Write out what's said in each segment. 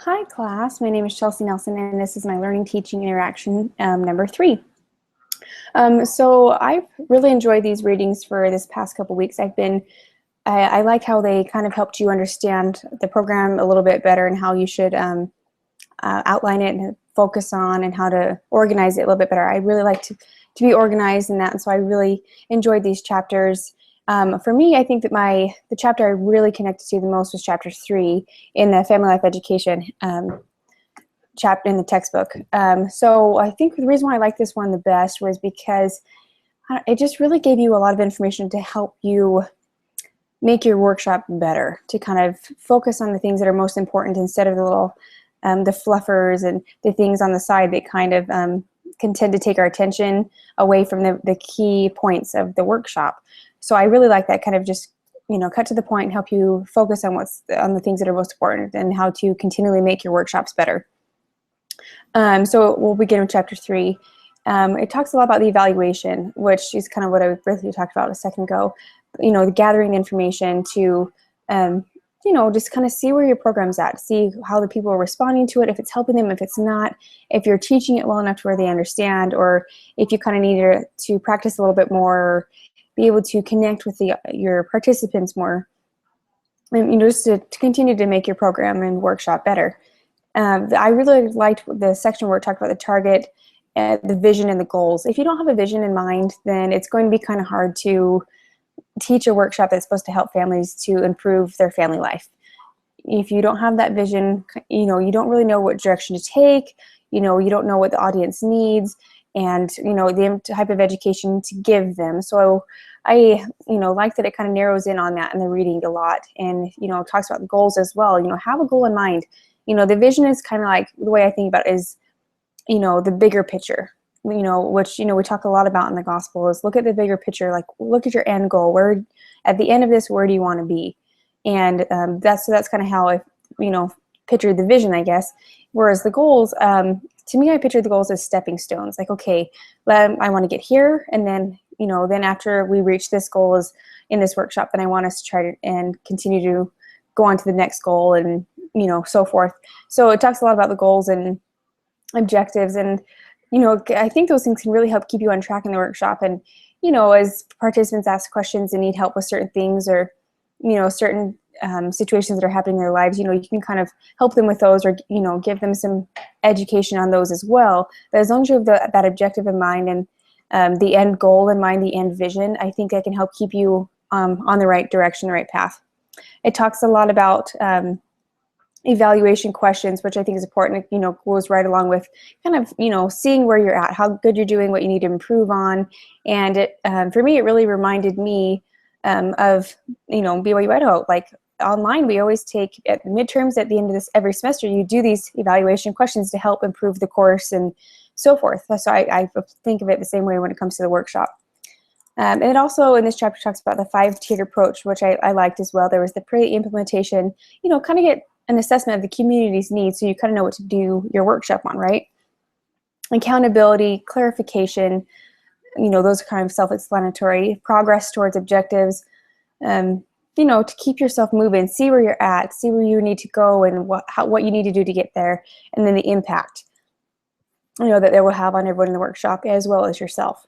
Hi class, my name is Chelsea Nelson and this is my learning teaching interaction number 3. So I've really enjoyed these readings for this past couple weeks. I like how they kind of helped you understand the program a little bit better and how you should outline it and focus on and how to organize it a little bit better. I really like to be organized in that, and so I really enjoyed these chapters. For me, I think that the chapter I really connected to the most was chapter 3 in the Family Life Education chapter in the textbook. So I think the reason why I like this one the best was because it just really gave you a lot of information to help you make your workshop better, to kind of focus on the things that are most important instead of the little the fluffers and the things on the side that kind of can tend to take our attention away from the key points of the workshop. So I really like that kind of just, cut to the point and help you focus on on the things that are most important and how to continually make your workshops better. So we'll begin with chapter 3. It talks a lot about the evaluation, which is kind of what I briefly talked about a second ago. The gathering information to, just kind of see where your program's at, see how the people are responding to it, if it's helping them, if it's not, if you're teaching it well enough to where they understand, or if you kind of need to practice a little bit more, or be able to connect with your participants more, and just to continue to make your program and workshop better. I really liked the section where it talked about the target, the vision, and the goals. If you don't have a vision in mind, then it's going to be kind of hard to teach a workshop that's supposed to help families to improve their family life. If you don't have that vision, you don't really know what direction to take, you don't know what the audience needs, and the type of education to give them. So I like that it kind of narrows in on that in the reading a lot, and talks about the goals as well. Have a goal in mind. The vision is kind of like, the way I think about it is, the bigger picture, which, we talk a lot about in the gospel, is look at the bigger picture, like look at your end goal. Where, at the end of this, where do you want to be? And that's kind of how I, pictured the vision, I guess. Whereas the goals, to me, I picture the goals as stepping stones. Like, okay, I want to get here, and then, then after we reach this goal is in this workshop, then I want us to try to and continue to go on to the next goal, and so forth. So it talks a lot about the goals and objectives, and I think those things can really help keep you on track in the workshop. And as participants ask questions and need help with certain things, or certain situations that are happening in their lives, you can kind of help them with those, or give them some education on those as well. But as long as you have that objective in mind, and the end goal in mind, the end vision, I think that can help keep you on the right direction, the right path. It talks a lot about evaluation questions, which I think is important. It goes right along with kind of seeing where you're at, how good you're doing, what you need to improve on. And it for me, it really reminded me of BYU Idaho. Like online, we always take at midterms, at the end of this every semester, you do these evaluation questions to help improve the course and so forth. So I think of it the same way when it comes to the workshop. And it also, in this chapter, talks about the 5-tiered approach, which I liked as well. There was the pre-implementation, kind of get an assessment of the community's needs, so you kind of know what to do your workshop on, right? Accountability, clarification, those are kind of self-explanatory. Progress towards objectives, to keep yourself moving, see where you're at, see where you need to go, and what you need to do to get there, and then the impact, that they will have on everyone in the workshop as well as yourself.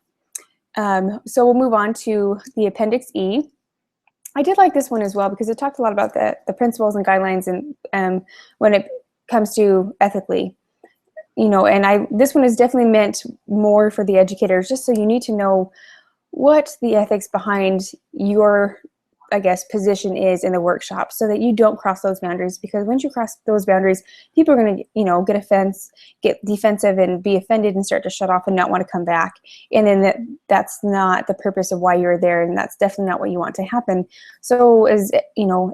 So we'll move on to the Appendix E. I did like this one as well because it talked a lot about the principles and guidelines, and when it comes to ethically, and this one is definitely meant more for the educators, just so you need to know what the ethics behind your, I guess, position is in the workshop, so that you don't cross those boundaries. Because once you cross those boundaries, people are going to, get defensive and be offended and start to shut off and not want to come back. And then that's not the purpose of why you're there, and that's definitely not what you want to happen. So as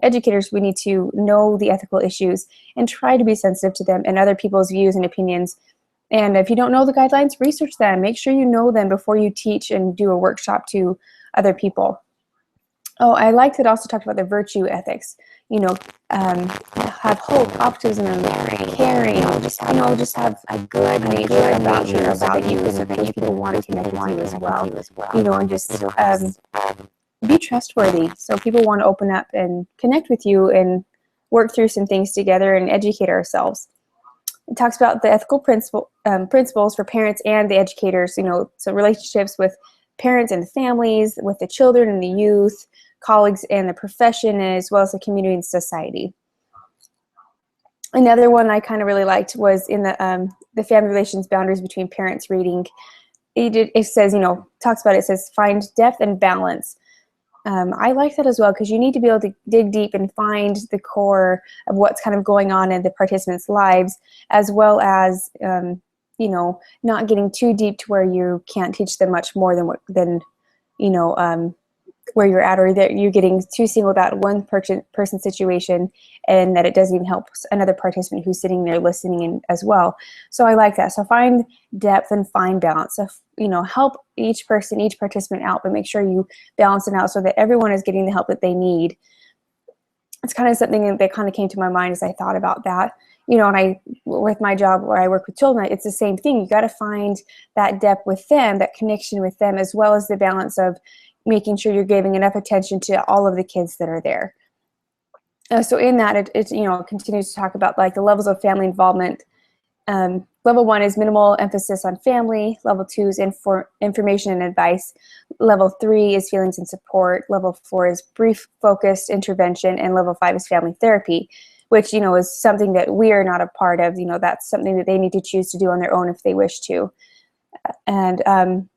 educators, we need to know the ethical issues and try to be sensitive to them and other people's views and opinions. And if you don't know the guidelines, research them. Make sure you know them before you teach and do a workshop to other people. Oh, I liked it also talked about the virtue ethics. Have hope, optimism, caring. Just have a good nature about you, so that people want to connect with you as well. And just be trustworthy, so people want to open up and connect with you and work through some things together and educate ourselves. It talks about the ethical principles for parents and the educators, so relationships with parents and the families, with the children and the youth, colleagues and the profession, as well as the community and society. Another one I kind of really liked was in the family relations boundaries between parents reading. It says, talks about it says, find depth and balance. I like that as well, because you need to be able to dig deep and find the core of what's kind of going on in the participants' lives, as well as, not getting too deep to where you can't teach them much more than where you're at, or that you're getting too singled out one person situation, and that it doesn't even help another participant who's sitting there listening in as well. So I like that. So find depth and find balance. So help each participant out, but make sure you balance it out so that everyone is getting the help that they need. It's kind of something that kind of came to my mind as I thought about that. And with my job where I work with children, it's the same thing. You got to find that depth with them, that connection with them, as well as the balance of making sure you're giving enough attention to all of the kids that are there. So in that, it continues to talk about like the levels of family involvement. Level 1 is minimal emphasis on family. Level 2 is information and advice. Level 3 is feelings and support. Level 4 is brief focused intervention, and level 5 is family therapy, which is something that we are not a part of. That's something that they need to choose to do on their own if they wish to. And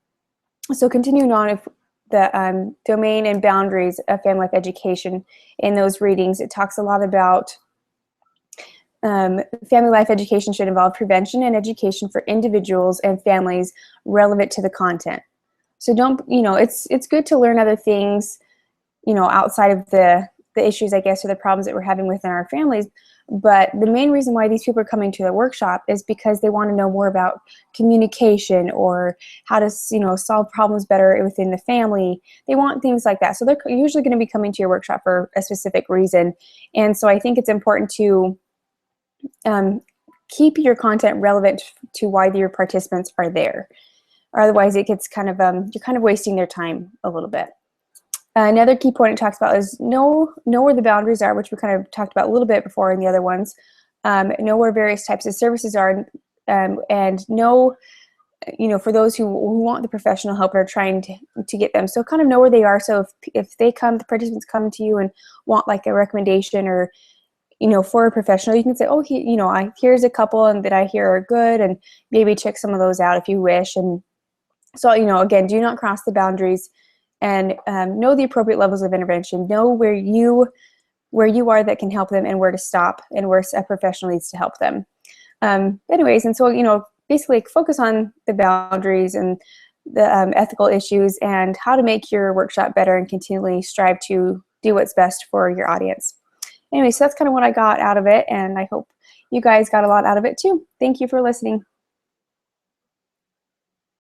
so continuing on, if the domain and boundaries of family life education, in those readings, it talks a lot about family life education should involve prevention and education for individuals and families relevant to the content. So it's good to learn other things, outside of the issues, I guess, or the problems that we're having within our families. But the main reason why these people are coming to the workshop is because they want to know more about communication, or how to, solve problems better within the family. They want things like that. So they're usually going to be coming to your workshop for a specific reason. And so I think it's important to keep your content relevant to why your participants are there. Otherwise, it gets kind of, you're kind of wasting their time a little bit. Another key point it talks about is know where the boundaries are, which we kind of talked about a little bit before in the other ones. Know where various types of services are, and know, for those who want the professional help and are trying to get them. So kind of know where they are. So if the participants come to you and want like a recommendation, or for a professional, you can say, oh, here's a couple and that I hear are good, and maybe check some of those out if you wish. And so, again, do not cross the boundaries, and know the appropriate levels of intervention. Know where you are that can help them, and where to stop, and where a professional needs to help them. Anyways, and so, basically focus on the boundaries and the ethical issues, and how to make your workshop better, and continually strive to do what's best for your audience. Anyway, so that's kind of what I got out of it, and I hope you guys got a lot out of it too. Thank you for listening.